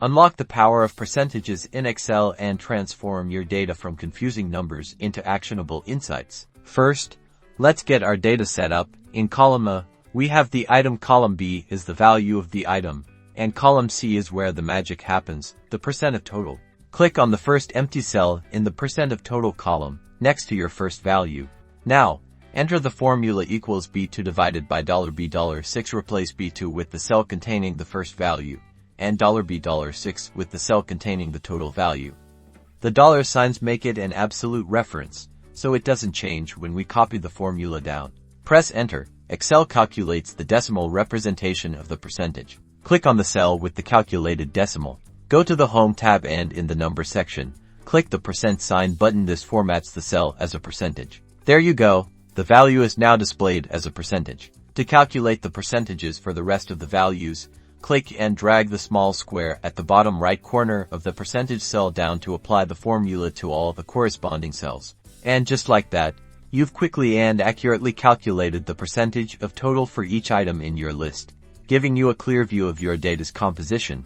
Unlock the power of percentages in Excel and transform your data from confusing numbers into actionable insights. First, let's get our data set up. In column A, we have the item, column B is the value of the item, and column C is where the magic happens, the percent of total. Click on the first empty cell in the percent of total column, next to your first value. Now, enter the formula equals B2 divided by $B$6. Replace B2 with the cell containing the first value, and $B$6 with the cell containing the total value. The dollar signs make it an absolute reference, so it doesn't change when we copy the formula down. Press Enter. Excel calculates the decimal representation of the percentage. Click on the cell with the calculated decimal. Go to the Home tab and in the Number section, click the percent sign button. This formats the cell as a percentage. There you go. The value is now displayed as a percentage. To calculate the percentages for the rest of the values, click and drag the small square at the bottom right corner of the percentage cell down to apply the formula to all the corresponding cells. And just like that, you've quickly and accurately calculated the percentage of total for each item in your list, giving you a clear view of your data's composition.